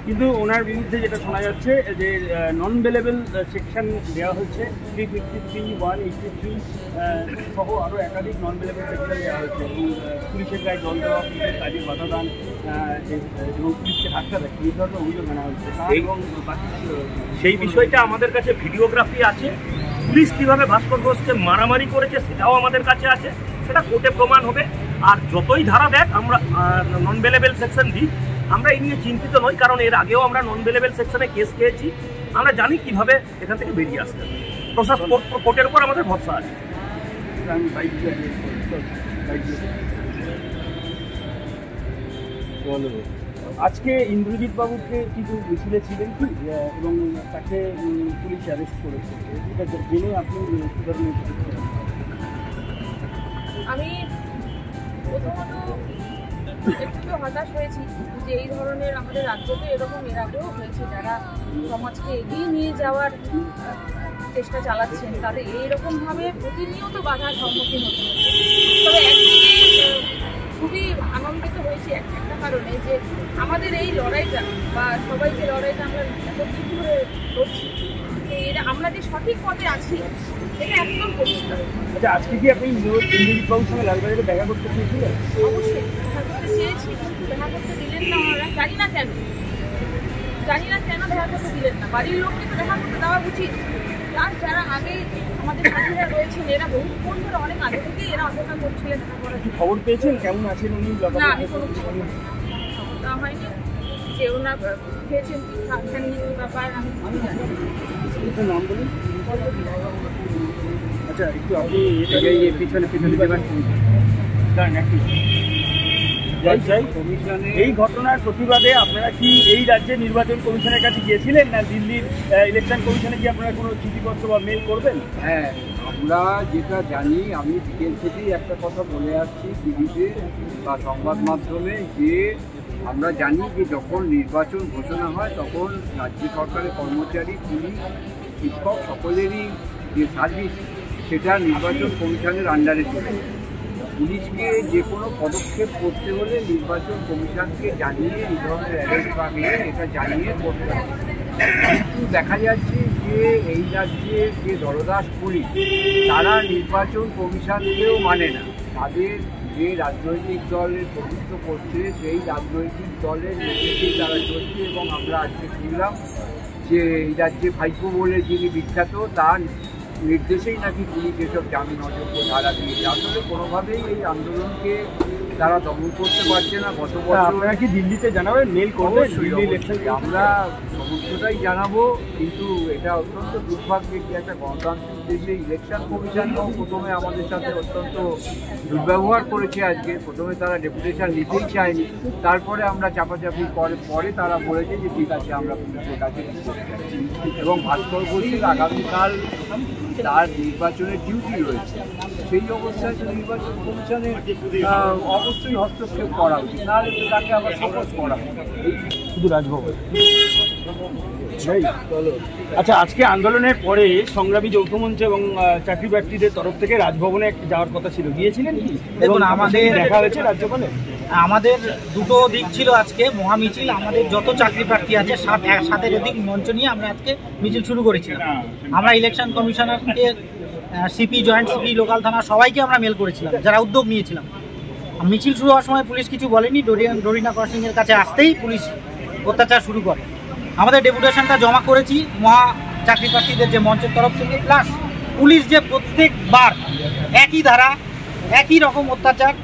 কিন্তু ওনার বিরুদ্ধে যেটা শোনা যাচ্ছে যে নন বেলেবল সেকশন দেওয়া হচ্ছে 353, 183 সহ আরও একাধিক নন বেলেবল সেকশন দেওয়া হচ্ছে এবং পুলিশের গায়ে জল দেওয়া, পুলিশের কাজে বাধা দান এবং পুলিশকে ধাক্কা দেয়, এই ধরনের অভিযোগ আনা হচ্ছে। এবং সেই বিষয়টা আমাদের কাছে ভিডিওগ্রাফি আছে। পুলিশ কীভাবে ভাস্কর ঘোষকে মারামারি করেছে সেটাও আমাদের কাছে আছে, সেটা কোর্টে প্রমাণ হবে। আর যতই ধারা দেখ আমরা নন বেলেবল সেকশন দিই, আমরা এই নিয়ে চিন্তিত নই, কারণ এর আগেও আমরা নন বেলেবল সেকশনে কেস খেয়েছি। আমরা জানি কিভাবে এখান থেকে বেরিয়ে আসতে হবে। প্রশাসন কোর্টের উপর আমাদের ভরসা আছে। আজকে ইন্দ্রজিৎ বাবুকে কিন্তু মিছিলে ছিলেন কি এবং তাকে পুলিশ অ্যারেস্ট করেছে, এটা জেনে আপনি কী ধরনের? আমি প্রথমত একটু হতাশ হয়েছি যে এই ধরনের আমাদের রাজ্যতে এরকম এর আগেও হয়েছে, যারা সমাজকে এগিয়ে নিয়ে যাওয়ার চেষ্টা চালাচ্ছেন তাদের এইরকমভাবে প্রতিনিয়ত বাধার সম্মুখীন হতে হচ্ছে। তবে একদিকে খুবই আনন্দিত হয়েছি একটা কারণে, যে আমাদের এই লড়াইটা বা সবাই যে লড়াইটা আমরা এতদিন ধরে করছি, এটা আমরা যে সঠিক পথে আছি এটা একদম পরিষ্কার। আচ্ছা, আজকে কি আপনি ইন্দ্রজিৎ বাবুর সঙ্গে লালবাজারে দেখা করতে চেয়েছিলেন? অবশ্যই দেখা করতে চেয়েছি, কিন্তু দেখা করতে দিলেন না ওনারা। জানি না কেন দেখা করতে দিলেন না। বাড়ির লোককে তো দেখা করতে দেওয়া উচিত। আর যারা আগে আমাদের সাথীরা রয়েছেন, এরা বহুক্ষণ ধরে অনেক আগে থেকেই এরা অপেক্ষা করছিলেন দেখা করার। খবর পেয়েছেন কেমন আছেন উনি? না, আমি কোনো খবর দেওয়া হয়নি যে ওনার খেয়েছেন ব্যাপার আমি কিছু জানি। নাম বলুন। আচ্ছা, একটু আপনি পিছনে দেবেন। এই ঘটনার প্রতিবাদে আপনারা কি এই রাজ্যের নির্বাচন কমিশনের কাছে গিয়েছিলেন, না দিল্লির ইলেকশন কমিশনে কি আপনারা কোনো চিঠিপত্র বা মেল করবেন? হ্যাঁ, আমরা যেটা জানি, আমি বিকেল থেকেই একটা কথা বলে আসছি টিভিতে বা সংবাদ মাধ্যমে, যে আমরা জানি যে যখন নির্বাচন ঘোষণা হয় তখন রাজ্য সরকারের কর্মচারী, পুলিশ, শিক্ষক সকলেরই যে সার্ভিস সেটা নির্বাচন কমিশনের আন্ডারে চলে। পুলিশকে যে কোনো পদক্ষেপ করতে হলে নির্বাচন কমিশনকে জানিয়ে, এই ধরনের অ্যারেস্ট থাকলে এটা জানিয়ে করতে হবে। কিন্তু দেখা যাচ্ছে যে এই রাজ্যের যে দলদাস পুলিশ, তারা নির্বাচন কমিশনকেও মানে না। তাদের যে রাজনৈতিক দলের প্রভুত্ব করছে সেই রাজনৈতিক দলের নির্দেশেই তারা চলছে। এবং আমরা আজকে শুনলাম যে এই রাজ্যে ভাইপো বলে যিনি বিখ্যাত, তার নির্দেশেই নাকি পুলিশ এসব জামিন অযোগ্য ধারা দিয়েছে। আসলে কোনোভাবেই এই আন্দোলনকে তারা দমন করতে পারছে না। গত বছর আপনারা কি দিল্লিতে জানাবেন, মেল করবেন? আমরা সমস্তটাই জানাবো, কিন্তু এটা অত্যন্ত দুর্ভাগ্যের যে একটা গণতান্ত্রিক দেশে ইলেকশন কমিশনও প্রথমে আমাদের সাথে অত্যন্ত দুর্ব্যবহার করেছে। আজকে প্রথমে তারা ডেপুটেশন নিতেই চায়নি, তারপরে আমরা চাপাচাপি পরে তারা বলেছে যে ঠিক আছে আমরা পুলিশের কাছে। এবং ভাস্কর ঘোষের আগামীকাল তার নির্বাচনের ডিউটি রয়েছে, সেই অবস্থায় তো নির্বাচন কমিশনের অবশ্যই হস্তক্ষেপ করা উচিত, নাহলে তো তাকে আবার শোকজ করা শুধু রাজভবন। আচ্ছা, আজকে আন্দোলনের পরে সংগ্রামী যৌথ মঞ্চ এবং চাকরি প্রার্থীদের তরফ থেকে রাজভবনে যাওয়ার কথা ছিল, গিয়েছিলেন কি? দেখুন, আমাদের দেখা হয়েছে রাজ্যপালে। আমাদের দুটো দিক ছিল আজকে মহামিছিল। আমাদের যত চাকরি প্রার্থী আছে 7-এর অধিক মঞ্চ নিয়ে আমরা আজকে মিছিল শুরু করেছিলাম। আমরা ইলেকশন কমিশনারকে, সিপি, জয়েন্ট সিপি, লোকাল থানা সবাইকে আমরা মেল করেছিলাম, যারা উদ্যোগ নিয়েছিলাম। মিছিল শুরু হওয়ার সময় পুলিশ কিছু বলেনি। ডরিনা ক্রসিংয়ের কাছে আসতেই পুলিশ অত্যাচার শুরু করে। আমাদের ডেপুটেশনটা জমা করেছি মহা চাকরি প্রার্থীদের যে মঞ্চের তরফ থেকে। প্লাস পুলিশ যে প্রত্যেকবার একই ধারা, একই রকম অত্যাচার,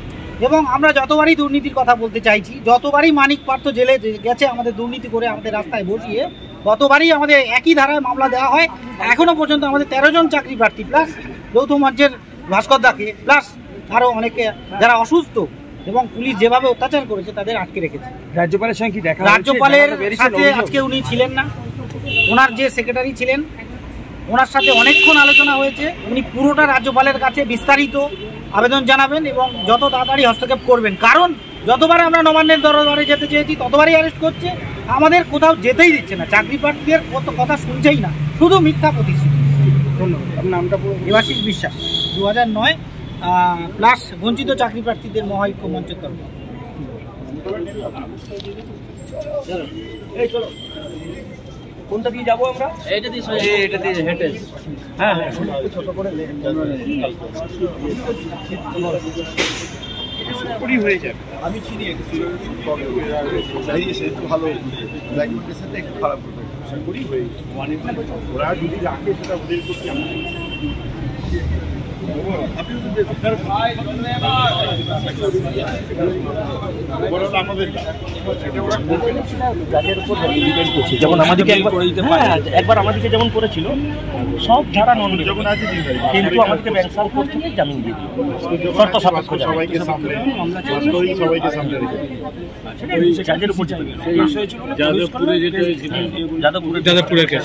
এবং আমরা যতবারই দুর্নীতির কথা বলতে চাইছি, যতবারই মানিক পার্থ জেলে গেছে আমাদের দুর্নীতি করে আমাদের রাস্তায় বসিয়ে, ততবারই আমাদের একই ধারায় মামলা দেওয়া হয়। এখনও পর্যন্ত আমাদের 13 জন চাকরি প্রার্থী প্লাস যৌথ মঞ্চের ভাস্কর দাকে প্লাস আরও অনেকে যারা অসুস্থ এবং পুলিশ যেভাবে অত্যাচার করেছে তাদের আটকে রেখেছে। রাজ্যপালের সঙ্গে কি দেখা? রাজ্যপালের সাথে আজকে উনি ছিলেন না, ওনার যে সেক্রেটারি ছিলেন ওনার সাথে অনেকক্ষণ আলোচনা হয়েছে। উনি পুরোটা রাজ্যপালের কাছে বিস্তারিত আবেদন জানাবেন এবং যত তাড়াতাড়ি হস্তক্ষেপ করবেন। কারণ যতবার আমরা নবান্নের দরবারে যেতে চেয়েছি ততবারই অ্যারেস্ট করছে, আমাদের কোথাও যেতেই দিচ্ছে না, চাকরি প্রার্থীদের কথা শুনছেই না, শুধু মিথ্যা প্রতিশ্রুতি। ধন্যবাদ। আপনার নামটা? দেবাশিস বিশ্বাস, 2009 প্লাস বঞ্চিত চাকরি প্রার্থীদের মহাঐক্য মঞ্চের তরফ। এই চলো, কোনটা দিয়ে যাবো আমরা? এটা দিয়ে হেঁটে হ্যাঁ হ্যাঁ, ছোট করে হয়ে যাবে। আমি চিনি একটু ভালো ব্ল্যাকমেন্টেশনটা একটু খারাপ করবে আশা করি হয়ে ওরা যদি রাখে সেটা ওদের করতে যেমন আমাদেরকে একবার আমাদেরকে যেমন করেছিল, সব ধারা নন যখন আছে কিন্তু আমাদেরকে ব্যাংক সার্কুল থেকে জামিন দিয়ে দিল, শর্ত সাপেক্ষ জামিন। সবাইকে সামনে সবাইকে সামনে রেখে জাজের উপর যাদবপুরে যেটা হয়েছিল, যাদবপুরের কেস।